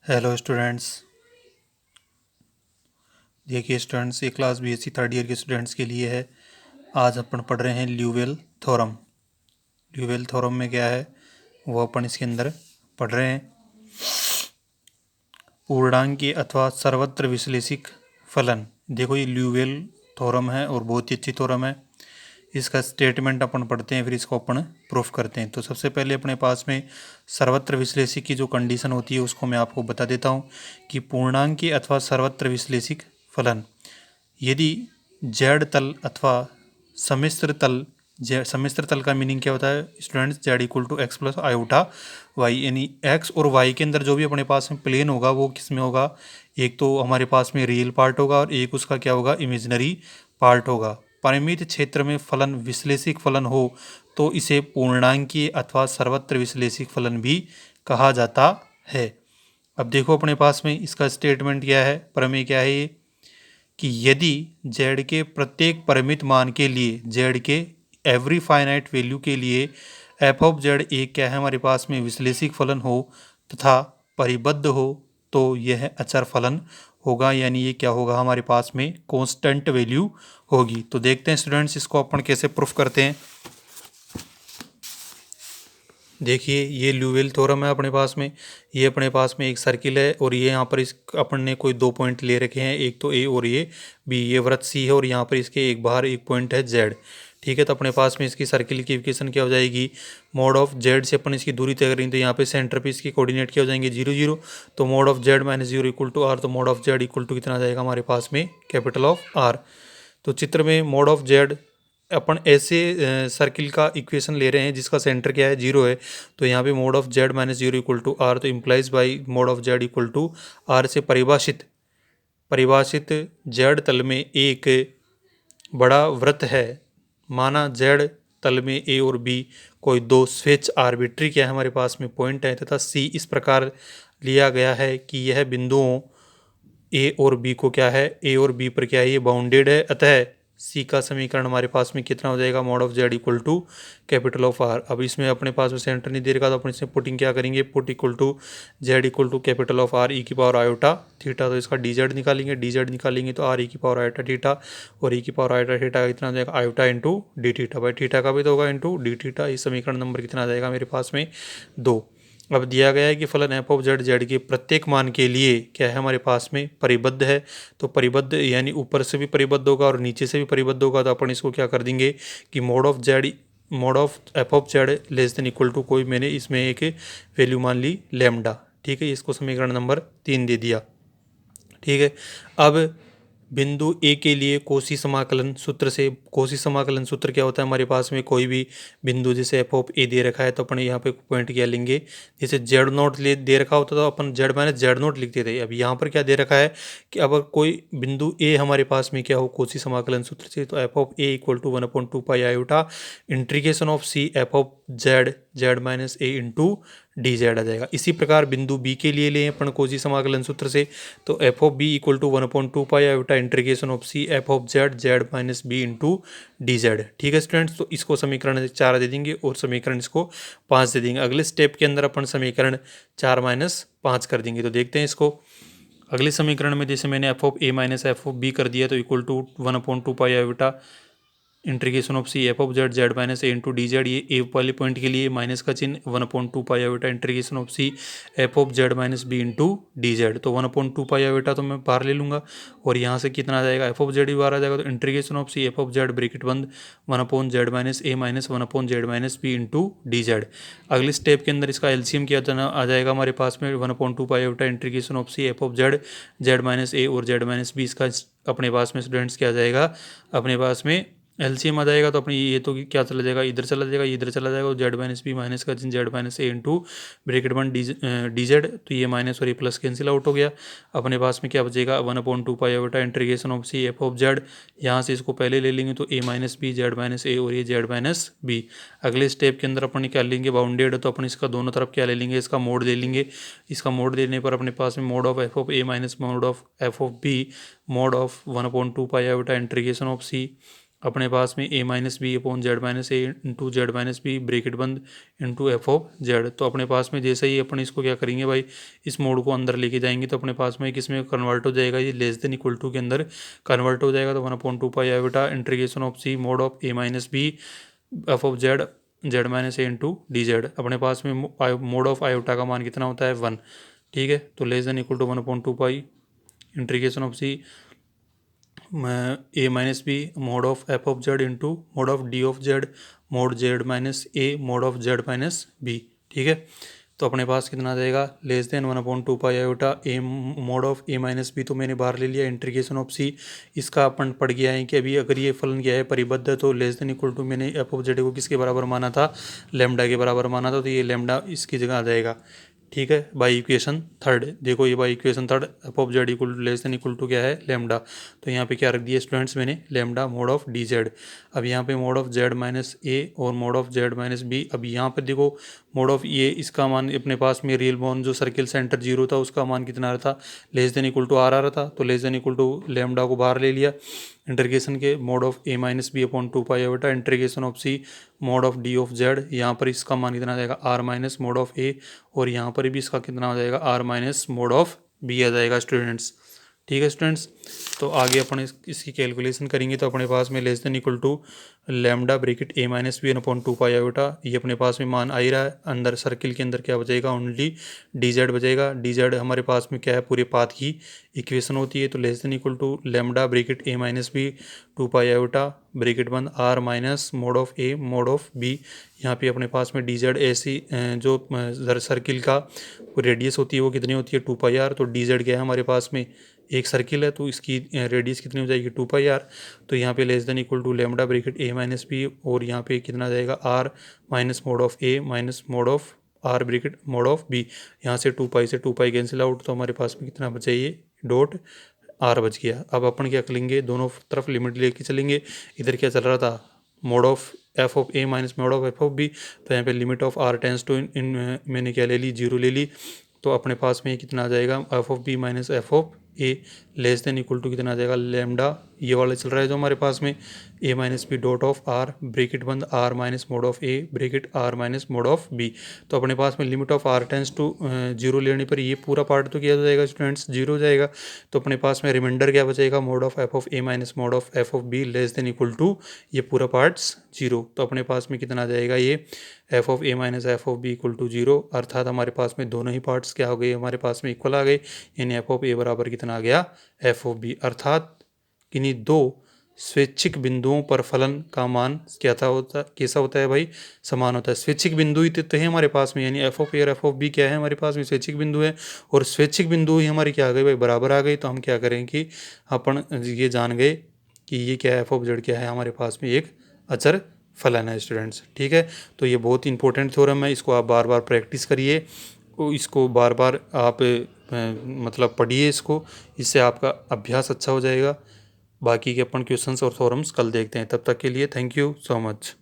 Hello students. देखिए students, ये class BSc third year के स्टूडेंट्स के लिए है। आज अपन पढ़ रहे हैं ल्यूवेल थ्योरम। ल्यूवेल थ्योरम में क्या है वो अपन इसके अंदर पढ़ रहे हैं। पूर्णांक अथवा सर्वत्र विश्लेषिक फलन। देखो ये ल्यूवेल थ्योरम है और बहुत ही अच्छी थ्योरम है। इसका स्टेटमेंट अपन पढ़ते हैं, फिर इसको अपन प्रूफ करते हैं। तो सबसे पहले अपने पास में सर्वत्र विश्लेषिक की जो कंडीशन होती है उसको मैं आपको बता देता हूँ कि पूर्णांक अथवा सर्वत्र विश्लेषिक फलन यदि जेड तल अथवा सम्मिश्र तल, सम्मिश्र तल का मीनिंग क्या होता है students? Z equal to x plus iota y, यानी एक्स और वाई के अंदर जो भी अपने पास में प्लेन होगा वो किस में होगा? एक तो हमारे पास में रियल पार्ट होगा और एक उसका क्या होगा? इमेजिनरी पार्ट होगा। परिमित क्षेत्र में फलन विश्लेषिक फलन हो तो इसे पूर्णांकीय अथवा सर्वत्र विश्लेषिक फलन भी कहा जाता है। अब देखो अपने पास में इसका स्टेटमेंट क्या है, प्रमेय क्या है ये, कि यदि z के प्रत्येक परिमित मान के लिए, z के एवरी फाइनाइट वैल्यू के लिए f ऑफ z एक क्या है हमारे पास में विश्लेषिक फलन हो तथा परिबद्ध हो तो यह अचर फलन होगा, यानी ये क्या होगा हमारे पास में कांस्टेंट वैल्यू होगी। तो देखते हैं स्टूडेंट्स इसको अपन कैसे प्रूफ करते हैं। देखिए ये ल्यूवेल थ्योरम है अपने पास में। ये अपने पास में एक सर्किल है और ये यहाँ पर इस अपन ने कोई दो पॉइंट ले रखे हैं, एक तो ए और ये बी। ये वृत्त सी है और यहाँ पर इसके एक बाहर एक पॉइंट है जेड। ठीक है, तो अपने पास में इसकी सर्किल की इक्वेशन क्या हो जाएगी? मोड ऑफ जेड से अपन इसकी दूरी तय करेंगे तो यहाँ पे सेंटर पे इसकी कोऑर्डिनेट क्या हो जाएंगे? 0 0। तो mode of Z minus 0 equal to R. तो mode of Z equal to कितना आ जाएगा हमारे पास में? Capital of R. तो चित्र में मोड ऑफ जेड अपन ऐसे सर्किल का इक्वेशन ले रहे हैं जिसका सेंटर क्या है? 0 है। तो यहाँ पे mode of Z minus 0 equal to R, तो implies by mode of Z equal to R से परिभाषित परिभाषित जेड तल में एक बड़ा वृत्त है। माना जेड तल में ए और बी कोई दो स्वेच्छ आर्बिट्री क्या है हमारे पास में पॉइंट है तथा सी इस प्रकार लिया गया है कि यह बिंदुओं ए और बी को क्या है? ए और बी पर क्या है? ये बाउंडेड है। अतः सी का समीकरण हमारे पास में कितना हो जाएगा? Mod of Z equal to capital of r. अब इसमें अपने पास में सेंटर नहीं दे रखा तो अपन इसमें पुटिंग क्या करेंगे? Put equal to z equal to capital of r e की पावर आयोटा थीटा। तो इसका डी जेड निकालेंगे, डी जेड निकालेंगे तो आर ई की पावर आयोटा थीटा और ई की पावर आयोटा थीटा कितना हो जाएगा? Iota into D theta. भाई थीटा का भी तो होगा इंटू डी थीटा। इस समीकरण नंबर कितना आ जाएगा मेरे पास में? 2। अब दिया गया है कि फलन एफ ऑफ जेड जेड के प्रत्येक मान के लिए क्या है हमारे पास में? परिबद्ध है। तो परिबद्ध यानी ऊपर से भी परिबद्ध होगा और नीचे से भी परिबद्ध होगा। तो अपन इसको क्या कर देंगे कि mod of z, mod of F of z less than equal to कोई मैंने इसमें एक वैल्यू मान ली लैम्डा। ठीक है, इसको समीकरण नंबर 3 दे दिया। ठीक है, अब बिंदु ए के लिए कोसी समाकलन सूत्र से, कोसी समाकलन सूत्र क्या होता है हमारे पास में? कोई भी बिंदु जैसे एफ ऑफ ए दे रखा है तो अपन यहाँ पे पॉइंट क्या लेंगे? जैसे जेड नोट ले दे रखा होता तो अपन जेड माइनस जेड नोट लिखते थे। अब यहाँ पर क्या दे रखा है कि अब कोई बिंदु ए हमारे पास में क्या हो कोसी समाकलन सूत्र से, तो F of A equal to 1/2 pi iota integration of C F of Z Z minus A into D Z आ जाएगा। इसी प्रकार बिंदु बी के लिए लें अपन कोसी समाकलन सूत्र से, तो F of b equal to 1/2 pi iota integration of C F of Z Z minus B into D z. ठीक है स्टूडेंट्स, तो इसको समीकरण 4 दे देंगे और समीकरण इसको 5 दे देंगे। अगले स्टेप के अंदर अपन समीकरण 4 माइनस 5 कर देंगे। तो देखते हैं इसको। अगले समीकरण में जैसे मैंने f of A minus f of b कर दिया तो equal to 1/2 pi iota integration of C F of Z Z minus A into D z. ये ए वाले पॉइंट के लिए माइनस का चिन्ह 1/2 pi iota integration of C F of Z minus B into D z. तो 1/2 pi iota तो मैं बाहर ले लूँगा और यहाँ से कितना आ जाएगा? एफ ऑफ जेड भी बाहर आ जाएगा। तो integration of C F of Z bracket बंद 1/जेड माइनस ए माइनस 1/जेड minus B into D Z. अगले स्टेप के अंदर इसका एलसीएम क्या आ जाएगा हमारे पास में? 1/2 pi iota integration of C F of Z Z minus ए और जेड माइनस बी। इसका अपने पास में स्टूडेंट्स क्या आ जाएगा? अपने पास में एलसीएम आ जाएगा। तो अपनी ये तो क्या चला जाएगा? इधर चला जाएगा, इधर चला जाएगा। जेड माइनस बी माइनस का जेड माइनस ए इंटू ब्रेकेट बन डी जेड। तो ये माइनस और ये प्लस कैंसिल आउट हो गया। अपने पास में क्या बचेगा? 1/2 pi iota integration of C F of Z. यहाँ से इसको पहले ले लेंगे तो a minus b z minus ए और ये जेड माइनस बी। अगले स्टेप के अंदर अपन क्या लेंगे? बाउंडेड, तो अपन इसका दोनों तरफ क्या ले लेंगे? इसका मोड ले लेंगे। इसका मोड लेने पर अपने पास में mode of F of A minus mode of F of B mode of 1/2 pi iota integration of C अपने पास में a minus B upon Z minus A into Z minus B bracket बंद into F of Z. तो अपने पास में जैसे ही अपन इसको क्या करेंगे भाई, इस मोड को अंदर लेके जाएंगे तो अपने पास में किसमें कन्वर्ट हो जाएगा, ये लेस देन इक्वल टू के अंदर कन्वर्ट हो जाएगा। तो 1/2 pi iota integration of C mode of A minus b f of Z Z minus A into D z. अपने पास में मोड ऑफ आयोटा का मान कितना होता है 1, ठीक है। तो less than equal to 1/2 pi integration of c a minus b mode of F of z into mod of D of z mod z minus a mode of Z minus b, ठीक है। तो अपने पास कितना आ जाएगा, less than 1/2 pi iota a mode of A minus b तो मैंने बाहर ले लिया, इंटीग्रेशन ऑफ सी इसका अपन पढ़ गया है कि अभी अगर ये फलन क्या है परिबद्ध तो लेस देन इक्वल टू मैंने एफ ऑफ जेड को किसके बराबर माना था, लेमडा के बराबर माना था, तो ये लेमडा इसकी जगह आ जाएगा, ठीक है। बाई इक्वेशन थर्ड देखो, ये by equation third f of Z equal to less than equal to क्या है लेमडा। तो यहाँ पे क्या रख दिया स्टूडेंट्स मैंने, lambda mod of d z. अब यहाँ पे मोड ऑफ जेड माइनस ए और mod of Z minus b. अब यहाँ पे देखो मोड ऑफ ये इसका मान अपने पास में रियल बोन जो सर्किल सेंटर जीरो था उसका मान कितना आ रहा था, less than equal to R आ रहा था। तो less than equal to lambda को बाहर ले लिया इंटीग्रेशन के, mode of A minus B upon 2 pi iota integration of C mode of D of Z. यहाँ पर इसका मान कितना आ जाएगा are minus mode of A, और यहाँ पर भी इसका कितना आ जाएगा are minus mode of B आ जाएगा स्टूडेंट्स, ठीक है स्टूडेंट्स। तो आगे अपन इसकी कैलकुलेशन करेंगे तो अपने पास में less than equal to lambda bracket A minus B upon 2 pi iota, ये अपने पास में मान आ ही रहा है। अंदर सर्किल के अंदर क्या बचेगा, ओनली डी जेड बचेगा। डी जेड हमारे पास में क्या है, पूरे पाथ की इक्वेशन होती है। तो less than equal to lambda bracket A minus B 2 pi iota bracket बंद R minus mode of A mode of B. यहाँ पे अपने पास में डी जेड ऐसी जो सर्किल का रेडियस होती है वो कितनी होती है 2 पाई आर। तो डी जेड क्या है हमारे पास में एक सर्किल है तो इसकी रेडियस कितनी हो जाएगी 2 पाई आर। तो यहाँ पे less than equal to lambda bracket A minus b, और यहाँ पे कितना जाएगा are minus mode of A minus mode of are bracket mod of B. यहाँ से 2 पाई से 2 पाई कैंसिल आउट, तो हमारे पास में कितना बचा, ये डॉट आर बच गया। अब अपन क्या करेंगे, दोनों तरफ लिमिट लेके चलेंगे। इधर क्या चल रहा था, mode of F of A minus mode of F of B, तो यहाँ पे limit of R tends to इन मैंने क्या ले ली, जीरो ले ली। तो अपने पास में कितना आ जाएगा, f of b minus f of a less than equal to कितना आ जाएगा, लेमडा ये वाला चल रहा है जो हमारे पास में A minus B dot of are bracket बंद R minus mode of A bracket R minus mode of B. तो अपने पास में limit of R tends to zero लेने पर ये पूरा पार्ट तो क्या हो जाएगा स्टूडेंट्स, जीरो हो जाएगा। तो अपने पास में रिमाइंडर क्या बचेगा, mod of F of A minus mode of F of b less than equal to ये पूरा पार्ट्स जीरो। तो अपने पास में कितना आ जाएगा, ये f of A minus f of b equal to zero, अर्थात हमारे पास में दोनों ही पार्ट्स क्या हो गए, हमारे पास में इक्वल आ गए। यानी एफ ऑफ ए बराबर कितना आ गया, एफ ऑफ बी। अर्थात किन्हीं दो स्वैच्छिक बिंदुओं पर फलन का मान क्या था होता, कैसा होता है भाई, समान होता है। स्वैच्छिक बिंदु ही तो है हमारे पास में, यानी एफ ऑफ ए और एफ ऑफ बी क्या है हमारे पास में, स्वैच्छिक बिंदु है। और स्वैच्छिक बिंदु ही हमारी क्या आ गई भाई, बराबर आ गई। तो हम क्या करें कि अपन ये जान गए कि ये क्या है, एफ ऑफ जेड क्या है हमारे पास में, एक अचर फलन है स्टूडेंट्स, ठीक है। तो ये बहुत इंपॉर्टेंट थ्योरम है, इसको आप बार बार प्रैक्टिस करिए, इसको बार बार आप मतलब पढ़िए इसको, इससे आपका अभ्यास अच्छा हो जाएगा। बाकी के अपन क्वेश्चंस और थ्योरम्स कल देखते हैं, तब तक के लिए थैंक यू सो मच।